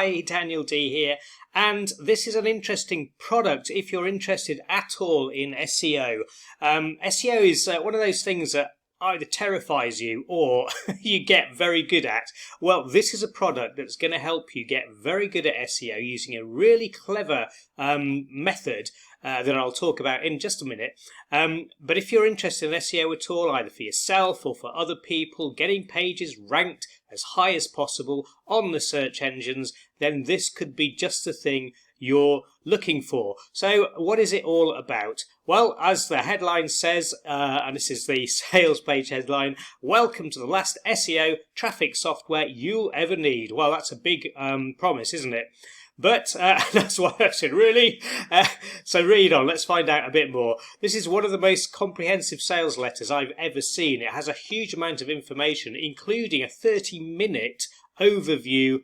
Hi, Daniel D here, and this is an interesting product if you're interested at all in SEO. SEO is one of those things that either terrifies you or you get very good at. Well, this is a product that's going to help you get very good at SEO using a really clever method that I'll talk about in just a minute. But if you're interested in SEO at all, either for yourself or for other people, getting pages ranked as high as possible on the search engines, then this could be just the thing you're looking for. So what is it all about? Well, as the headline says, and this is the sales page headline, welcome to the last SEO traffic software you'll ever need. Well, that's a big promise, isn't it? But that's what I said, really? So read on, let's find out a bit more. This is one of the most comprehensive sales letters I've ever seen. It has a huge amount of information, including a 30-minute overview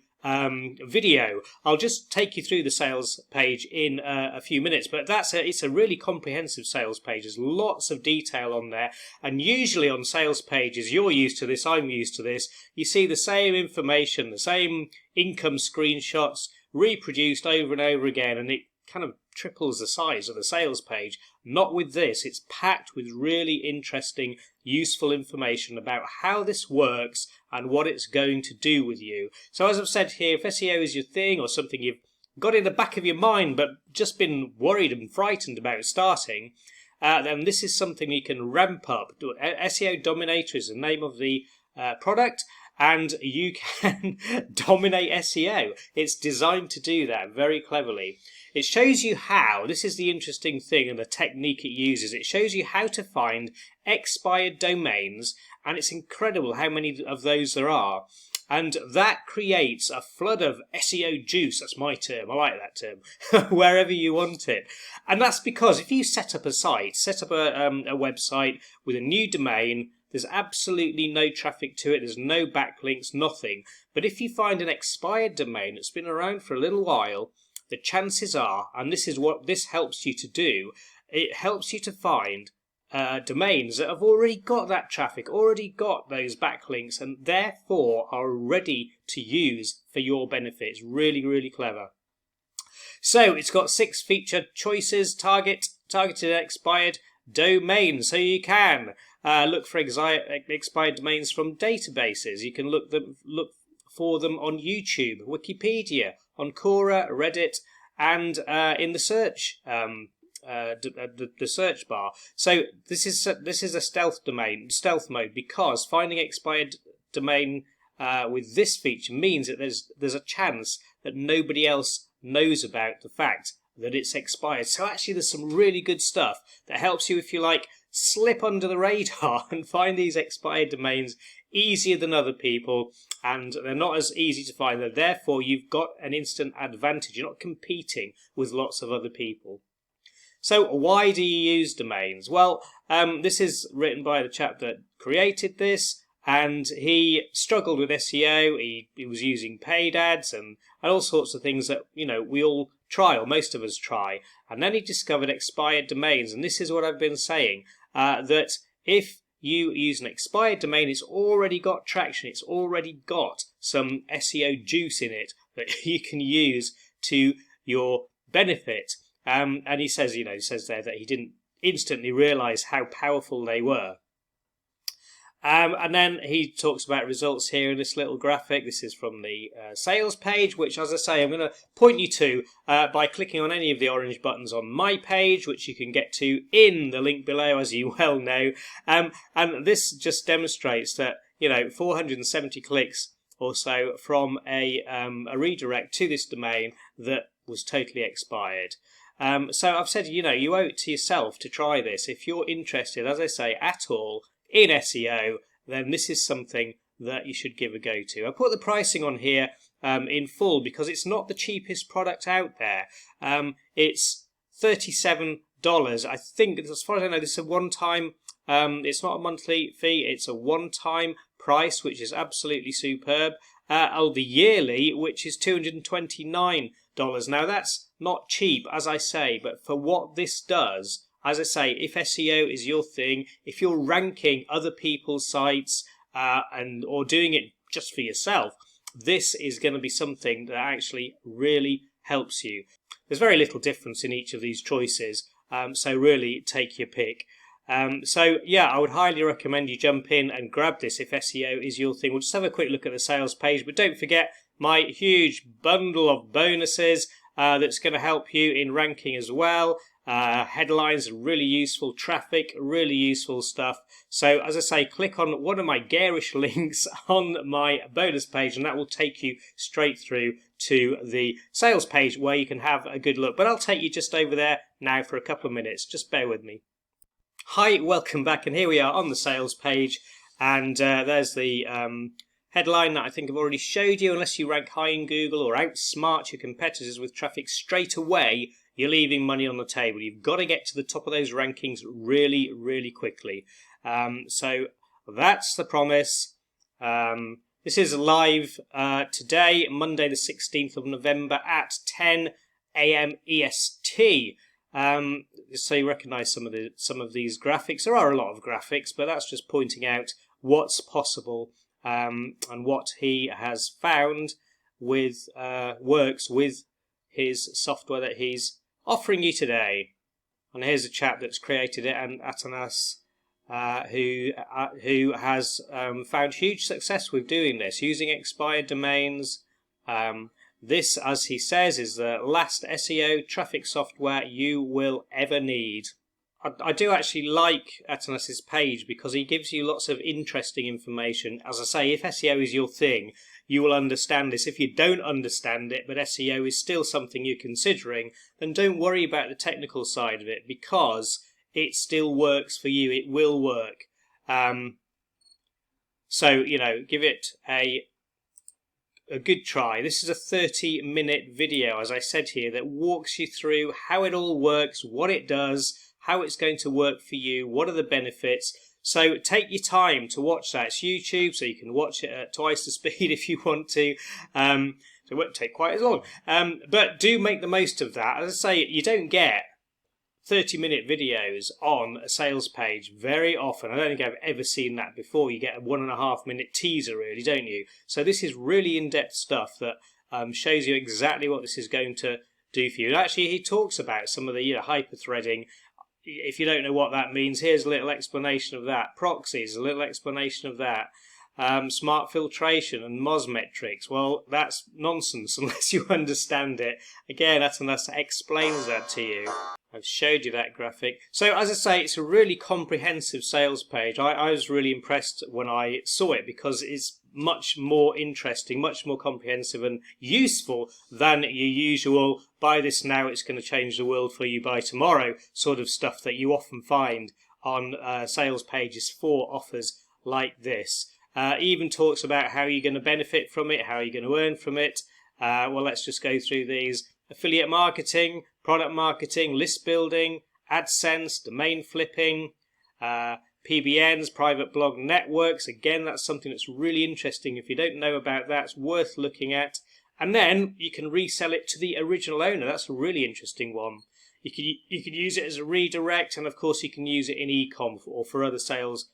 video. I'll just take you through the sales page in a few minutes, but it's a really comprehensive sales page. There's lots of detail on there, and usually on sales pages, you're used to this, I'm used to this, you see the same information, the same income screenshots reproduced over and over again, and it kind of triples the size of the sales page. Not with this. It's packed with really interesting, useful information about how this works and what it's going to do with you. So as I've said here, if SEO is your thing or something you've got in the back of your mind but just been worried and frightened about starting, then this is something you can ramp up. SEO Dominator is the name of the product, and you can dominate SEO. It's designed to do that very cleverly. It shows you how, this is the interesting thing and the technique it uses, it shows you how to find expired domains, and it's incredible how many of those there are. And that creates a flood of SEO juice, that's my term, I like that term, wherever you want it. And that's because if you set up a site, set up a website with a new domain, there's absolutely no traffic to it, there's no backlinks, nothing. But if you find an expired domain that's been around for a little while, the chances are, and this is what this helps you to do, it helps you to find domains that have already got that traffic, already got those backlinks, and therefore are ready to use for your benefit. It's really, really clever. So it's got 6 feature choices: targeted expired domains. So you can look for expired domains from databases. You can look for them on YouTube, Wikipedia, on Quora, Reddit, and in the search the search bar. So this is a stealth mode, because finding expired domain with this feature means that there's a chance that nobody else knows about the fact that it's expired. So actually there's some really good stuff that helps you, if you like, slip under the radar and find these expired domains easier than other people, and they're not as easy to find. Therefore you've got an instant advantage. You're not competing with lots of other people. So why do you use domains? Well, this is written by the chap that created this, and he struggled with SEO. He was using paid ads and all sorts of things that, you know, we all try, or most of us try. And then he discovered expired domains, and this is what I've been saying, that if you use an expired domain, it's already got traction, it's already got some SEO juice in it that you can use to your benefit. And he says, there that he didn't instantly realize how powerful they were. And then he talks about results here in this little graphic. This is from the sales page, which, as I say, I'm going to point you to by clicking on any of the orange buttons on my page, which you can get to in the link below, as you well know. And this just demonstrates that, 470 clicks or so from a redirect to this domain that was totally expired. So I've said, you owe it to yourself to try this. If you're interested, as I say, at all in SEO, then this is something that you should give a go to. I put the pricing on here in full because it's not the cheapest product out there. It's $37. I think, as far as I know, this is a one-time, it's not a monthly fee, it's a one-time price, which is absolutely superb. The yearly, which is $229. Now that's not cheap, as I say, but for what this does, as I say, if SEO is your thing, if you're ranking other people's sites or doing it just for yourself, this is going to be something that actually really helps you. There's very little difference in each of these choices, so really take your pick. So yeah, I would highly recommend you jump in and grab this if SEO is your thing. We'll just have a quick look at the sales page, but don't forget my huge bundle of bonuses that's going to help you in ranking as well. Headlines, really useful, traffic, really useful stuff. So as I say, click on one of my garish links on my bonus page and that will take you straight through to the sales page where you can have a good look. But I'll take you just over there now for a couple of minutes. Just bear with me. Hi, welcome back, and here we are on the sales page, and there's the headline that I think I've already showed you. Unless you rank high in Google or outsmart your competitors with traffic straight away, you're leaving money on the table. You've got to get to the top of those rankings really, really quickly. So that's the promise. This is live today, Monday the 16th of November at 10 a.m. EST. So you recognise some of these graphics. There are a lot of graphics, but that's just pointing out what's possible and what he has found with works with his software that he's offering you today. And here's a chap that's created it, and Atanas, who has found huge success with doing this, using expired domains. This, as he says, is the last SEO traffic software you will ever need. I do actually like Atanas's page because he gives you lots of interesting information. As I say, if SEO is your thing, you will understand this. If you don't understand it, but SEO is still something you're considering, then don't worry about the technical side of it because it still works for you. It will work. So, you know, give it a good try. This is a 30-minute video, as I said here, that walks you through how it all works, what it does, how it's going to work for you, what are the benefits. So take your time to watch that. It's YouTube, so you can watch it at twice the speed if you want to. So it won't take quite as long. But do make the most of that. As I say, you don't get 30-minute videos on a sales page very often. I don't think I've ever seen that before. You get a 1.5-minute teaser, really, don't you? So this is really in-depth stuff that shows you exactly what this is going to do for you. And actually, he talks about some of the hyper-threading. If you don't know what that means, here's a little explanation of that. Proxies, a little explanation of that. Smart filtration and Moz metrics. Well, that's nonsense unless you understand it. Again, Atanas explains that to you. I've showed you that graphic. So as I say, it's a really comprehensive sales page. I was really impressed when I saw it because it's much more interesting, much more comprehensive and useful than your usual buy this now, it's going to change the world for you by tomorrow sort of stuff that you often find on sales pages for offers like this. Even talks about how you're going to benefit from it, how you're going to earn from it. Well, let's just go through these. Affiliate marketing, product marketing, list building, AdSense, domain flipping, PBNs, private blog networks. Again, that's something that's really interesting. If you don't know about that, it's worth looking at. And then you can resell it to the original owner. That's a really interesting one. You can use it as a redirect, and of course you can use it in e-com or for other sales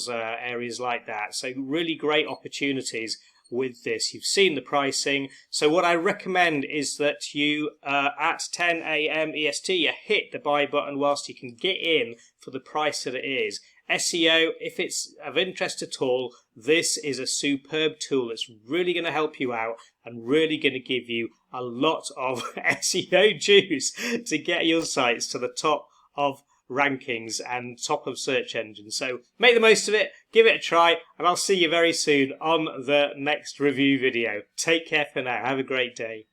areas like that. So really great opportunities with this. You've seen the pricing. So what I recommend is that you at 10 a.m. EST you hit the buy button whilst you can get in for the price that it is. SEO, if it's of interest at all, this is a superb tool that's really going to help you out and really going to give you a lot of SEO juice to get your sites to the top of rankings and top of search engines. So make the most of it, give it a try, and I'll see you very soon on the next review video. Take care for now. Have a great day.